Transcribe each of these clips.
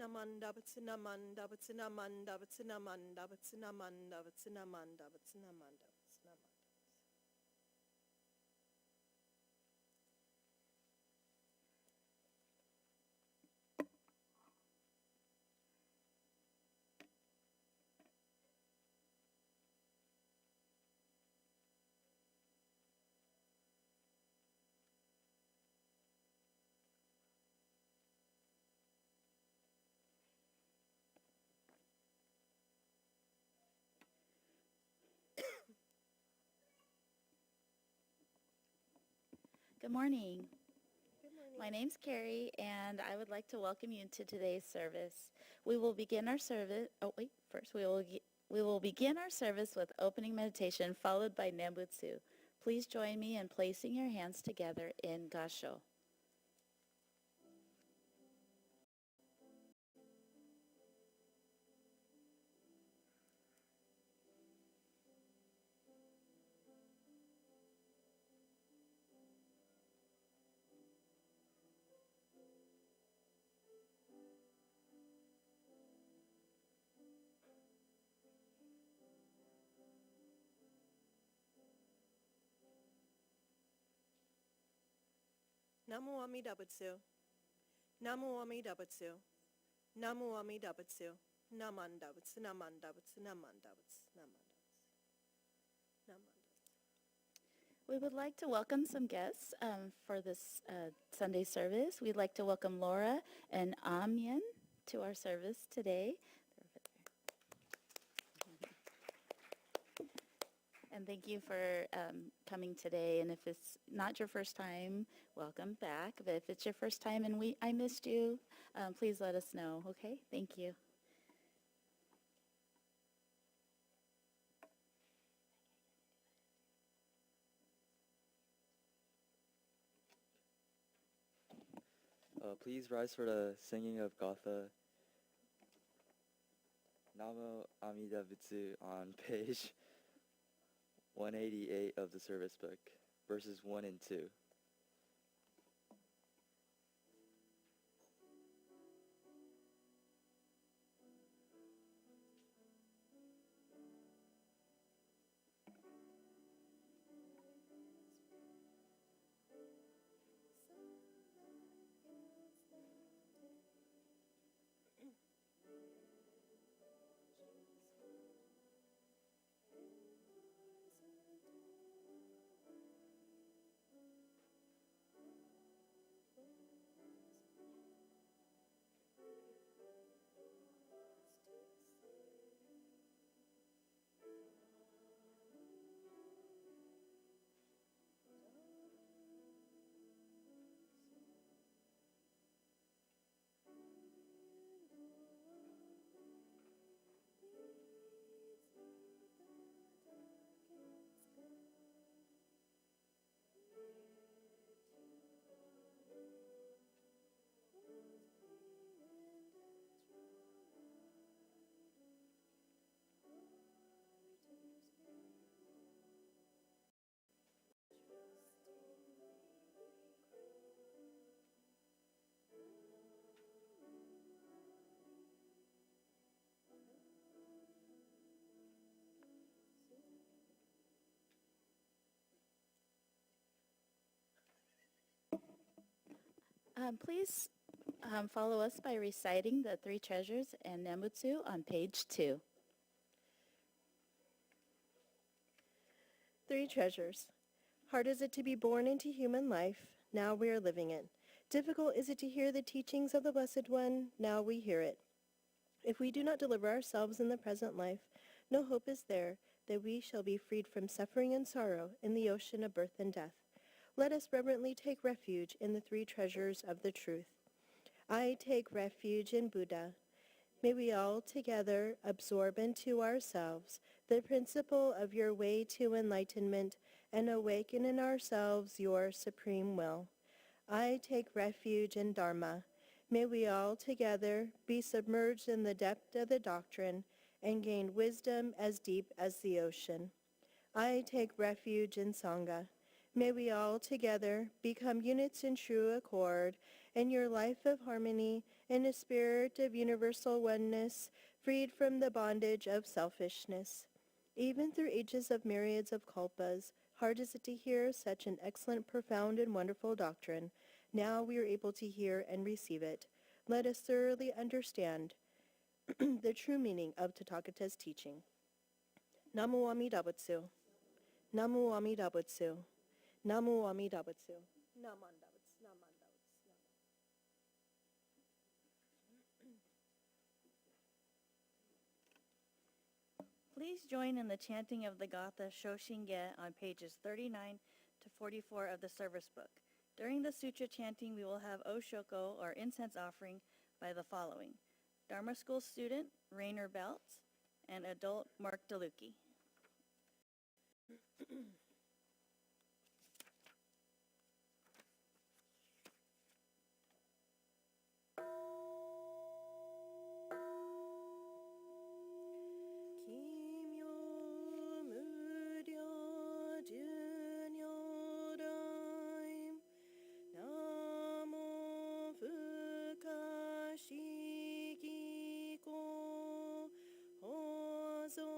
Namanda Batsinamanda Batsinamanda Batsinamanda Batsinamanda Batsinamanda Batsinamanda Batsinamanda. Good morning. Good morning. My name's Carrie, and I would like to welcome you to today's service. We will begin our service. First we will begin our service with opening meditation, followed by Nembutsu. Please join me in placing your hands together in Gasho. Namu Amida Butsu. Namu Amida Butsu. Namu Amida Butsu. Namanda Batsinamanda Batsinamanda Batsinamanda. Namanda. We would like to welcome some guests for this Sunday service. We'd like to welcome Laura and Amien to our service today. And thank you for coming today. And if it's not your first time, welcome back. But if it's your first time and I missed you, please let us know, okay? Thank you. Please rise for the singing of Gotha. Namo Amida Butsu on page 188 of the service book, verses 1 and 2. Please follow us by reciting the three treasures and Nembutsu on page 2. Three treasures. Hard is it to be born into human life, now we are living it. Difficult is it to hear the teachings of the Blessed One, now we hear it. If we do not deliver ourselves in the present life, no hope is there that we shall be freed from suffering and sorrow in the ocean of birth and death. Let us reverently take refuge in the three treasures of the truth. I take refuge in Buddha. May we all together absorb into ourselves the principle of your way to enlightenment and awaken in ourselves your supreme will. I take refuge in Dharma. May we all together be submerged in the depth of the doctrine and gain wisdom as deep as the ocean. I take refuge in Sangha. May we all together become units in true accord in your life of harmony in a spirit of universal oneness, freed from the bondage of selfishness. Even through ages of myriads of kalpas, hard is it to hear such an excellent, profound, and wonderful doctrine. Now we are able to hear and receive it. Let us thoroughly understand the true meaning of Tathagata's teaching. Namu Amida Butsu. Namu Amida Butsu. Namu Amida Butsu. Namanda Butsu. Namanda Butsu. Please join in the chanting of the Gatha Shoshinge on pages 39 to 44 of the service book. During the sutra chanting, we will have Oshoko, or incense offering, by the following: Dharma School student Rainer Belts and adult Mark DeLucchi. Kimyo Muryo Junyodaim Namo Fukashiki-ko Hozo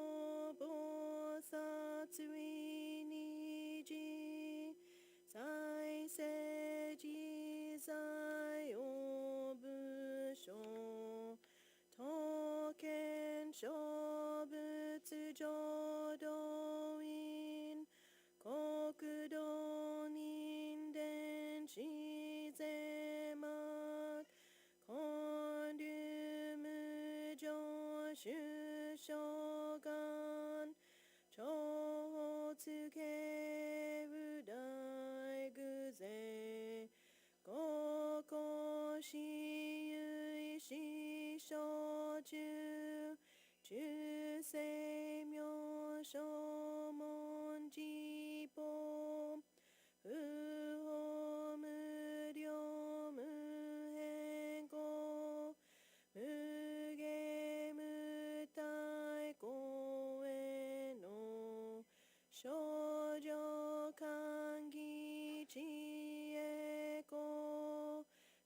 Bosatsu Niji Sai Seiji Zai Obusho Token Shobutsu Jodoin Kokudo Ninden Shizemak Kondu Mujo Shushogan Chohotsuke Udai Guze Goko Shiyui Shishoju Jusei Myo Shomon Jibo Uho Muryo Muhengo Muge Mutai Koe no Shoujo Kangi Chieko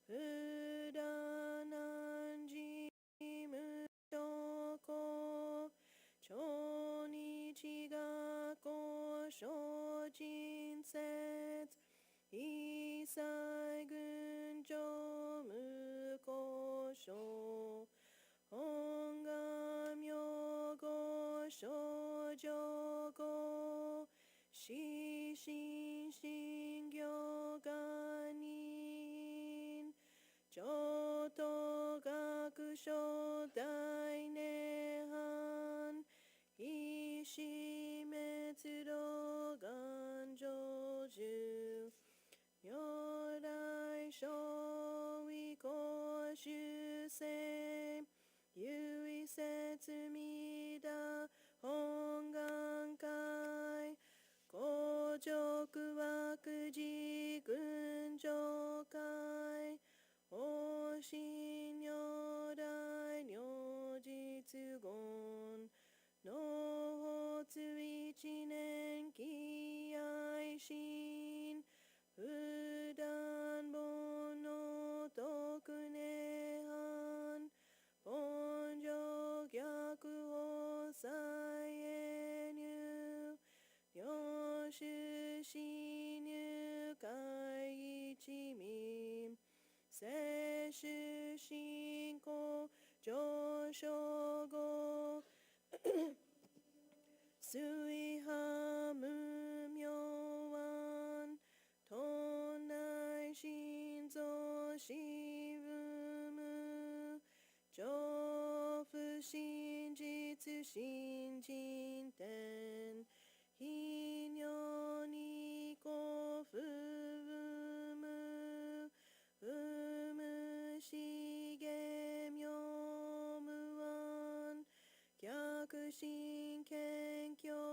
Fudananji Mushoko Chonichigako Shojin Setsu Isai Gunjo Mukosho Hongam Yogo Shoujogo Shishin Shingyo Ganin Choto Gakusho Dainehan Ishimetsudo Ganjoju Nyorai Shoi Koshusei Yui Setsumida Hongankai Kojoku Wakuji Gunjokai Oshin Nyorai Nyojitsugon No Hotsu Ichinen Kiaishin Fudan Bono Tokunehan Bonjo Gyaku Osayenyu Nyoshu Shinyu Kaiichimi Seishu Shinko Joshogo Suiha Mumyoan Tonai Shinzo Shivumu Jofu Shinjitsu Shinjinten Hinyoni Kofumu Umu Shigemyomuan Gyakushin Kenkyo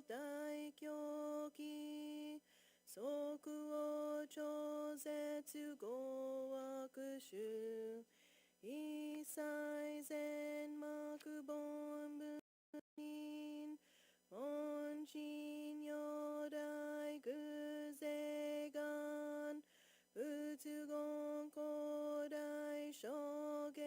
Daikyoki Soku o Chozetsu Go Wakushu Isai Zen Makubon Bunin Monshin Yodai Guzegan Butsugon Kodai Shogen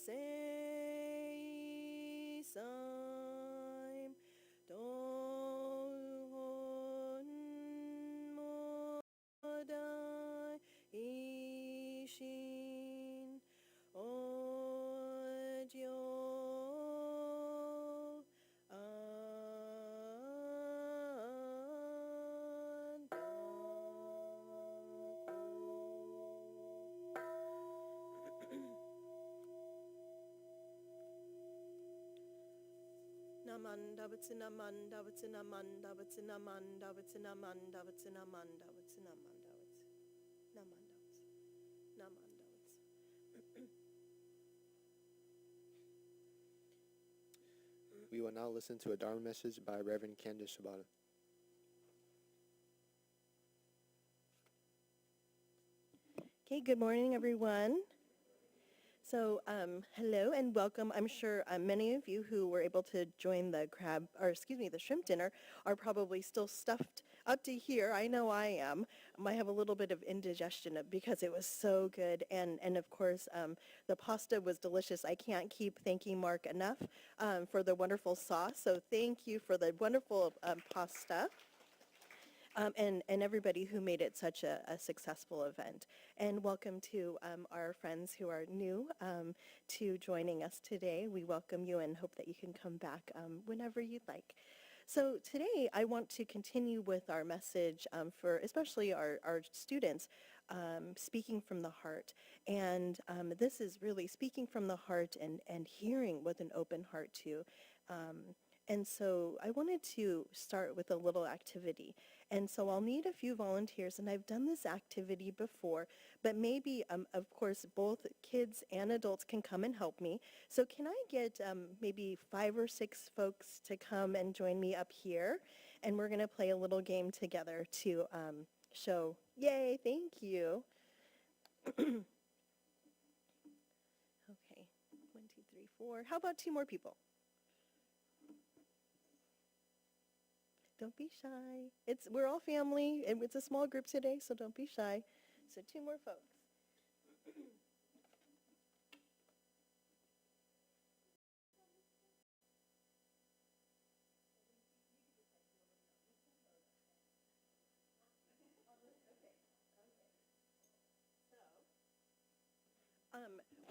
seisam dohon modai ishin odio Namanda Vatsinamanda Vatsinamanda Vatsinamanda Vatsinamanda Vatsinamanda Vatsinamanda Namanda Namanda We will now listen to a Dharma message by Reverend Candace Shibata. Okay, good morning, everyone. So, hello and welcome. I'm sure many of you who were able to join the the shrimp dinner are probably still stuffed up to here. I know I am. I have a little bit of indigestion because it was so good. And of course, the pasta was delicious. I can't keep thanking Mark enough for the wonderful sauce. So thank you for the wonderful pasta. And everybody who made it such a successful event. And welcome to our friends who are new to joining us today. We welcome you and hope that you can come back whenever you'd like. So today I want to continue with our message for especially our students, speaking from the heart. And this is really speaking from the heart and hearing with an open heart too. And so I wanted to start with a little activity. And so I'll need a few volunteers, and I've done this activity before, but maybe, of course, both kids and adults can come and help me. So can I get maybe 5 or 6 folks to come and join me up here? And we're going to play a little game together to show, yay, thank you. Okay, 1, 2, 3, 4. How about 2 more people? Don't be shy. We're all family, and it's a small group today, so don't be shy. So 2 more folks.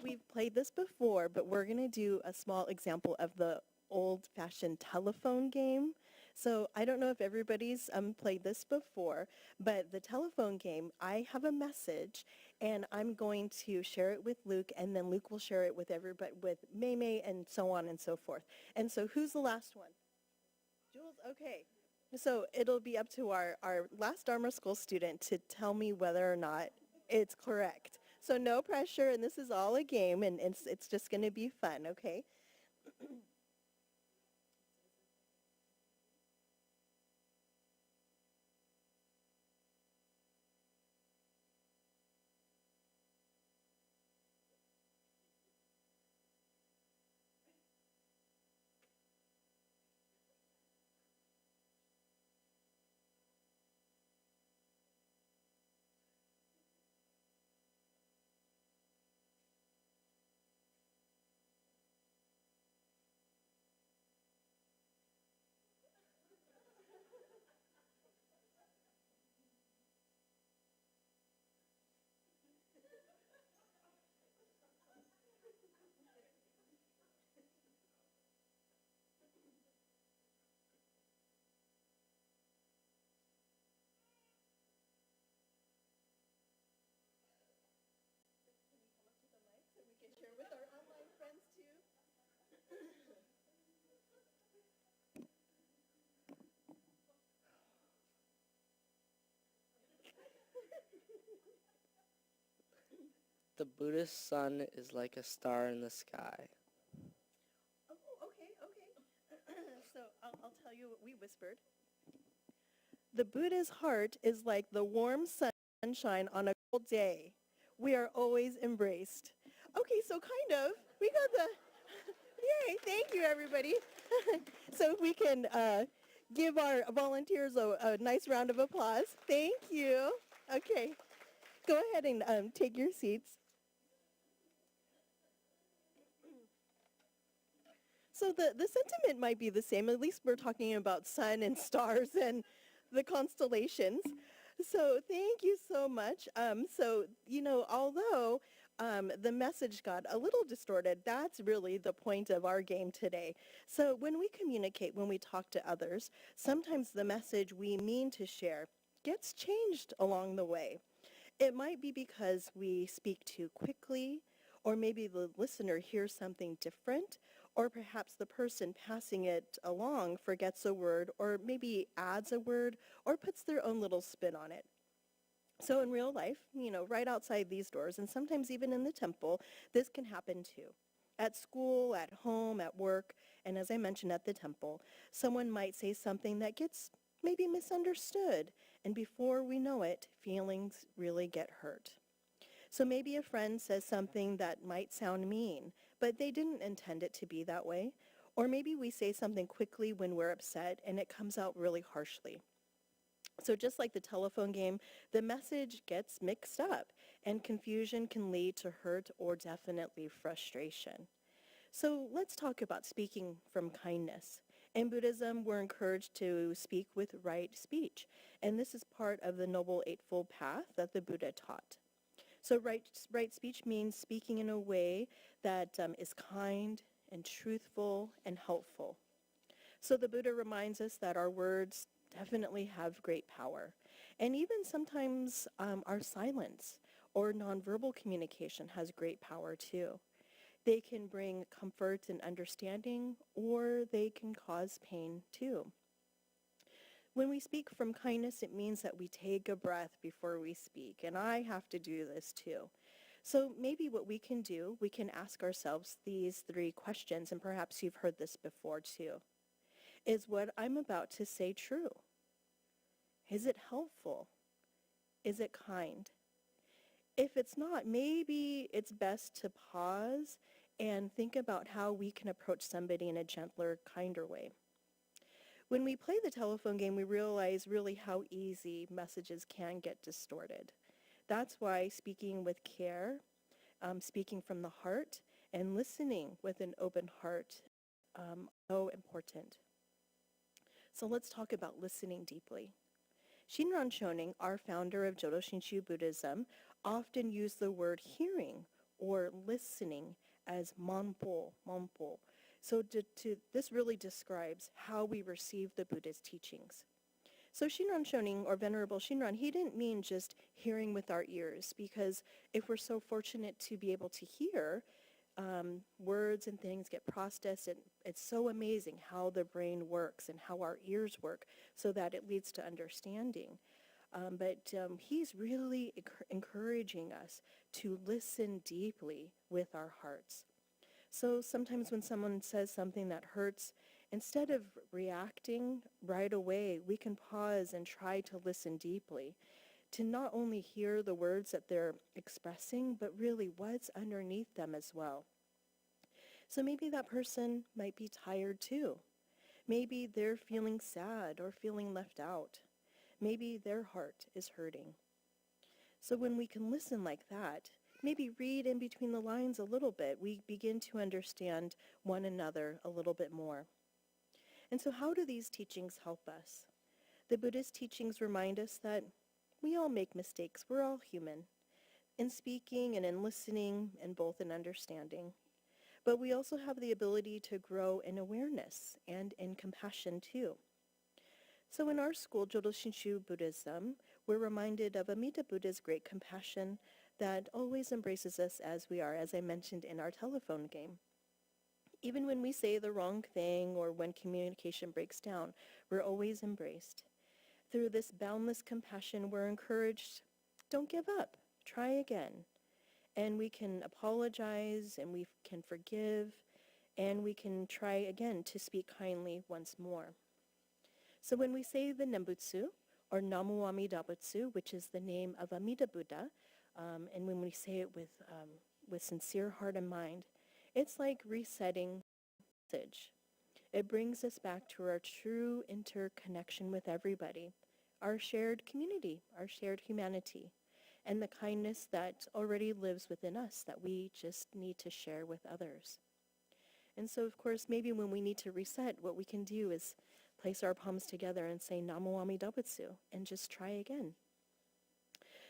We've played this before, but we're going to do a small example of the old-fashioned telephone game. So I don't know if everybody's played this before, but the telephone game, I have a message, and I'm going to share it with Luke, and then Luke will share it with everybody, with May, and so on and so forth. And so who's the last one? Jules? Okay. So it'll be up to our last Dharma School student to tell me whether or not it's correct. So no pressure, and this is all a game, and it's just going to be fun, okay? Share with our online friends too. The Buddhist sun is like a star in the sky. Oh, okay. So I'll tell you what we whispered. The Buddha's heart is like the warm sunshine on a cold day. We are always embraced. Okay, so kind of. We got the, yay, thank you, everybody. So if we can give our volunteers a nice round of applause. Thank you. Okay, go ahead and take your seats. So the sentiment might be the same. At least we're talking about sun and stars and the constellations. So thank you so much. Although the message got a little distorted, that's really the point of our game today. So when we communicate, when we talk to others, sometimes the message we mean to share gets changed along the way. It might be because we speak too quickly, or maybe the listener hears something different, or perhaps the person passing it along forgets a word, or maybe adds a word, or puts their own little spin on it. So in real life, right outside these doors, and sometimes even in the temple, this can happen too. At school, at home, at work, and as I mentioned at the temple, someone might say something that gets maybe misunderstood, and before we know it, feelings really get hurt. So maybe a friend says something that might sound mean, but they didn't intend it to be that way. Or maybe we say something quickly when we're upset and it comes out really harshly. So just like the telephone game, the message gets mixed up and confusion can lead to hurt or definitely frustration. So let's talk about speaking from kindness. In Buddhism, we're encouraged to speak with right speech, and this is part of the Noble Eightfold Path that the Buddha taught. So right speech means speaking in a way that is kind and truthful and helpful. So the Buddha reminds us that our words definitely have great power, and even sometimes our silence or nonverbal communication has great power too. They can bring comfort and understanding, or they can cause pain too. When we speak from kindness, it means that we take a breath before we speak, and I have to do this too. So maybe what we can do, we can ask ourselves these 3 questions, and perhaps you've heard this before too. Is what I'm about to say true? Is it helpful? Is it kind? If it's not, maybe it's best to pause and think about how we can approach somebody in a gentler, kinder way. When we play the telephone game, we realize really how easy messages can get distorted. That's why speaking with care, speaking from the heart, and listening with an open heart so important. So let's talk about listening deeply. Shinran Shonin, our founder of Jodo Shinshu Buddhism, often used the word hearing or listening as manpo. So this really describes how we receive the Buddha's teachings. So Shinran Shonin, or Venerable Shinran, he didn't mean just hearing with our ears, because if we're so fortunate to be able to hear, words and things get processed, and it's so amazing how the brain works and how our ears work so that it leads to understanding. But he's really encouraging us to listen deeply with our hearts. So sometimes when someone says something that hurts, instead of reacting right away, we can pause and try to listen deeply, to not only hear the words that they're expressing, but really what's underneath them as well. So maybe that person might be tired too. Maybe they're feeling sad or feeling left out. Maybe their heart is hurting. So when we can listen like that, maybe read in between the lines a little bit, we begin to understand one another a little bit more. And so how do these teachings help us? The Buddhist teachings remind us that we all make mistakes. We're all human, in speaking and in listening, and both in understanding. But we also have the ability to grow in awareness and in compassion too. So in our school, Jodo Shinshu Buddhism, we're reminded of Amida Buddha's great compassion that always embraces us as we are, as I mentioned in our telephone game. Even when we say the wrong thing or when communication breaks down, we're always embraced. Through this boundless compassion, we're encouraged, don't give up, try again. And we can apologize, and we can forgive, and we can try again to speak kindly once more. So when we say the Nembutsu, or Namu Amida Butsu, which is the name of Amida Buddha, and when we say it with sincere heart and mind, it's like resetting the message. It brings us back to our true interconnection with everybody, our shared community, our shared humanity, and the kindness that already lives within us that we just need to share with others. And so, of course, maybe when we need to reset, what we can do is place our palms together and say Namu Amida Butsu and just try again.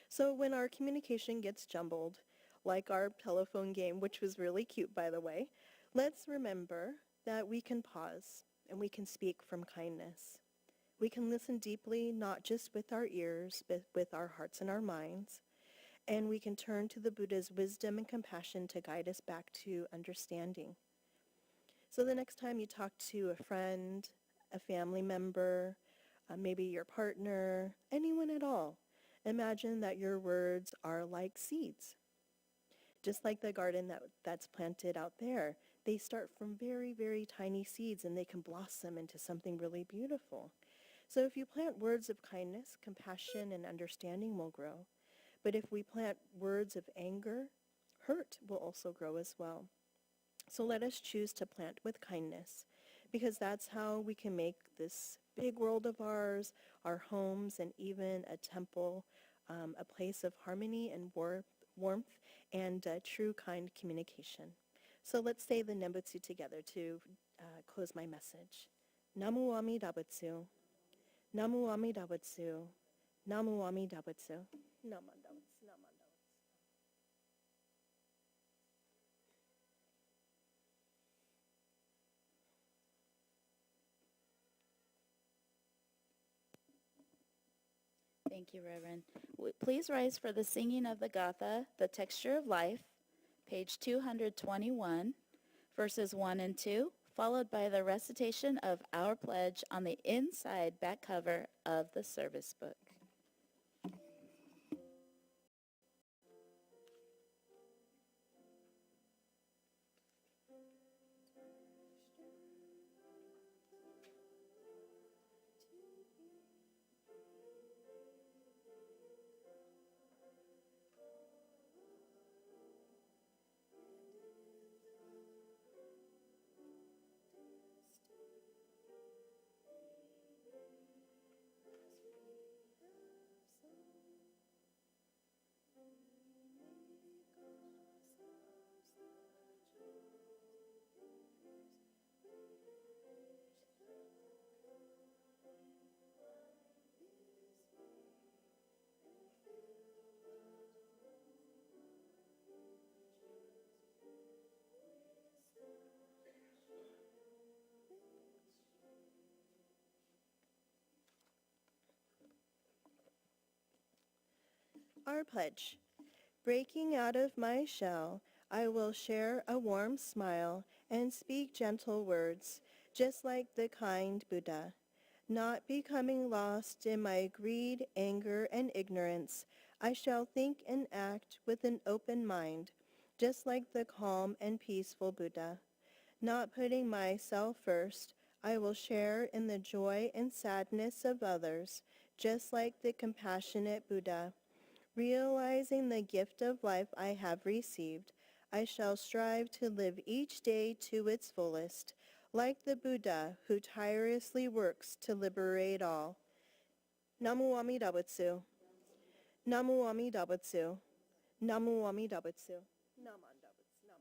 So when our communication gets jumbled, like our telephone game, which was really cute, by the way, let's remember that we can pause and we can speak from kindness. We can listen deeply, not just with our ears, but with our hearts and our minds. And we can turn to the Buddha's wisdom and compassion to guide us back to understanding. So the next time you talk to a friend, a family member, maybe your partner, anyone at all, imagine that your words are like seeds. Just like the garden that's planted out there, they start from very, very tiny seeds and they can blossom into something really beautiful. So if you plant words of kindness, compassion, and understanding will grow. But if we plant words of anger, hurt will also grow as well. So let us choose to plant with kindness, because that's how we can make this big world of ours, our homes, and even a temple, a place of harmony and warmth and true kind communication. So let's say the Nembutsu together to close my message. Namu Amida Butsu. Namu Amida Butsu. Namu Amida Butsu. Namanda Butsu. Namanda Butsu. Thank you, Reverend. Please rise for the singing of the Gatha, The Texture of Life, page 221, verses 1 and 2, followed by the recitation of our pledge on the inside back cover of the service book. Our pledge. Breaking out of my shell, I will share a warm smile and speak gentle words, just like the kind Buddha. Not becoming lost in my greed, anger, and ignorance, I shall think and act with an open mind, just like the calm and peaceful Buddha. Not putting myself first, I will share in the joy and sadness of others, just like the compassionate Buddha. Realizing the gift of life I have received, I shall strive to live each day to its fullest, like the Buddha who tirelessly works to liberate all. Namu Amida Butsu. Namu Amida Butsu. Namu Amida Butsu. Namanda Butsu.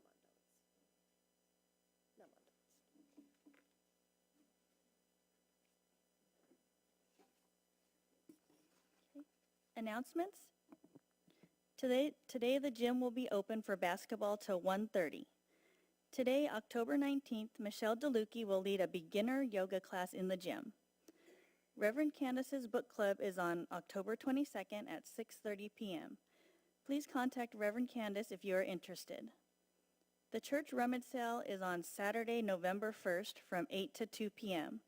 Namanda Butsu. Namanda Butsu. Announcements? Today the gym will be open for basketball till 1:30. Today, October 19th, Michelle DeLucchi will lead a beginner yoga class in the gym. Reverend Candace's book club is on October 22nd at 6:30 p.m. Please contact Reverend Candace if you are interested. The church rummage sale is on Saturday, November 1st from 8 to 2 p.m.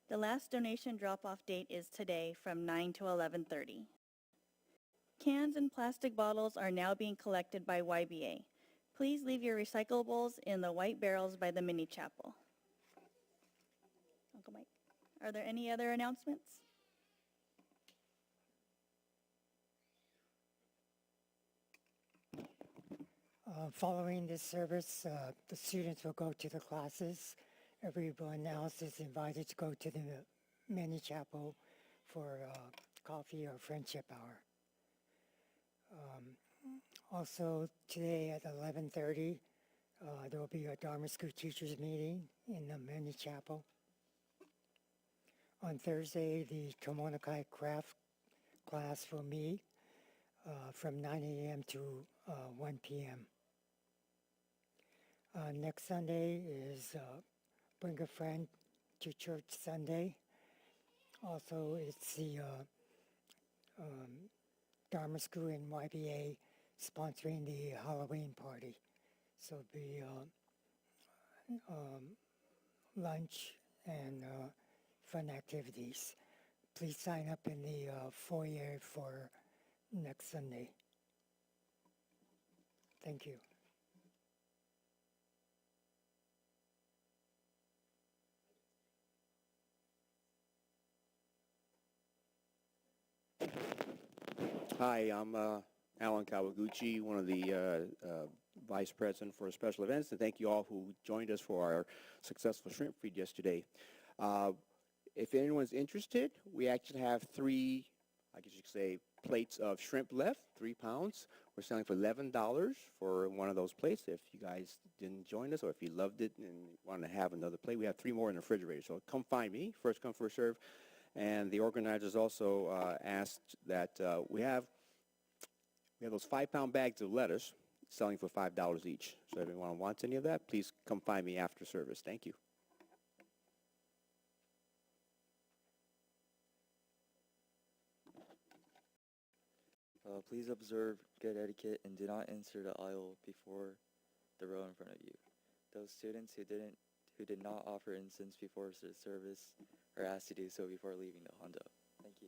The last donation drop-off date is today from 9 to 11:30. Cans and plastic bottles are now being collected by YBA. Please leave your recyclables in the white barrels by the mini chapel. Uncle Mike, are there any other announcements? Following this service, the students will go to the classes. Everyone else is invited to go to the mini chapel for coffee or friendship hour. Also today at 11:30, There will be a Dharma School teachers meeting in the mini chapel. On Thursday, the Tomonokai craft class will meet from 9 a.m. to 1 p.m. Next Sunday is Bring a Friend to Church Sunday. Also, it's the Dharma School and YBA sponsoring the Halloween party. So it'll be lunch and fun activities. Please sign up in the foyer for next Sunday. Thank you. Hi, I'm Alan Kawaguchi, one of the Vice President for Special Events, and thank you all who joined us for our successful shrimp feed yesterday. If anyone's interested, we actually have 3, I guess you could say, plates of shrimp left, 3 pounds. We're selling for $11 for one of those plates. If you guys didn't join us or if you loved it and wanted to have another plate, we have 3 more in the refrigerator. So come find me, first come, first serve. And the organizers also asked that we have those 5-pound bags of lettuce selling for $5 each. So if anyone wants any of that, please come find me after service. Thank you. Please observe good etiquette and do not enter the aisle before the row in front of you. Those students who did not offer incense before the service are asked to do so before leaving the Hondo. Thank you.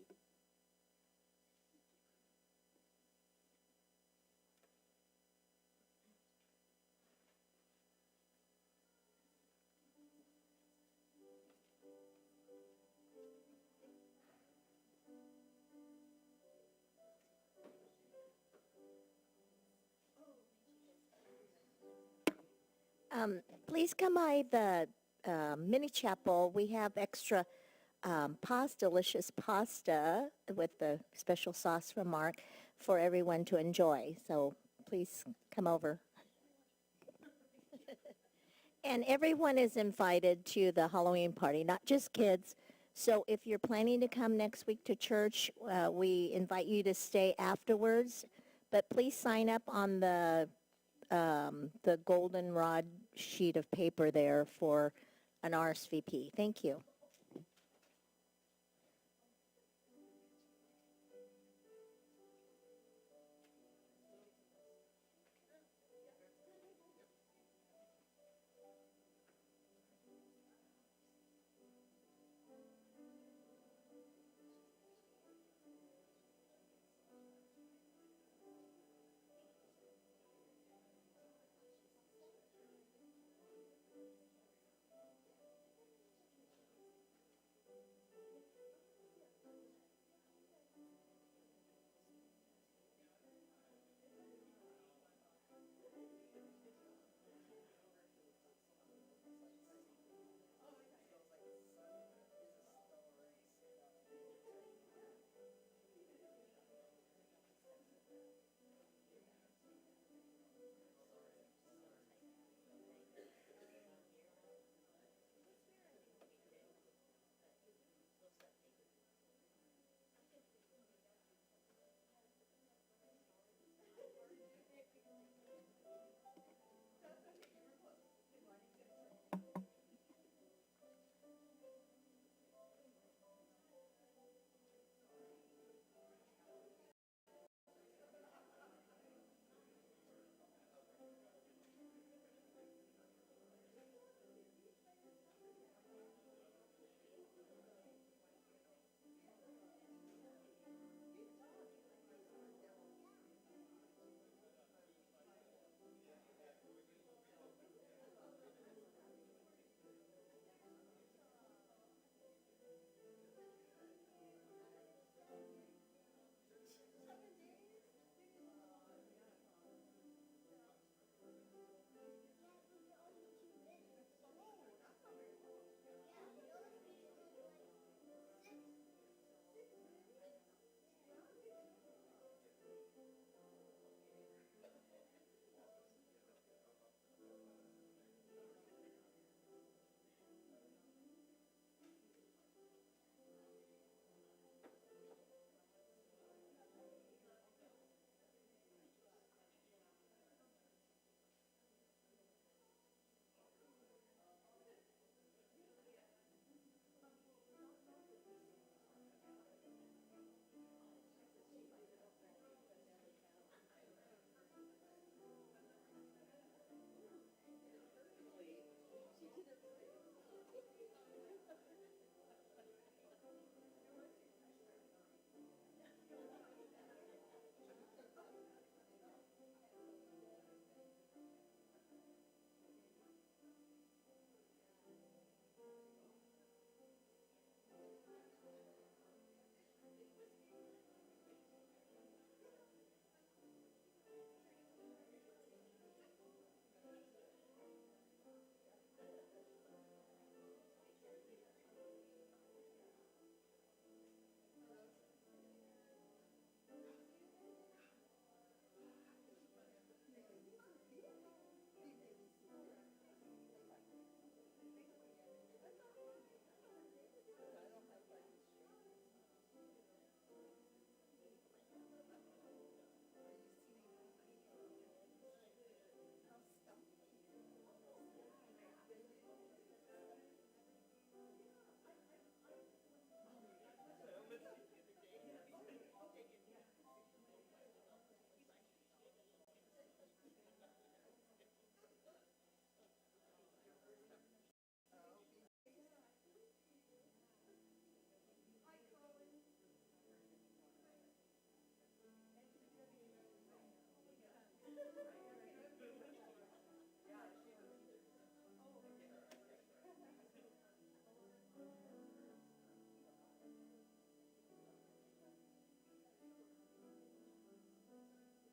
Please come by the mini chapel. We have extra delicious pasta with the special sauce from Mark for everyone to enjoy. So please come over. And everyone is invited to the Halloween party, not just kids. So if you're planning to come next week to church, we invite you to stay afterwards. But please sign up on the goldenrod sheet of paper there for an RSVP. Thank you.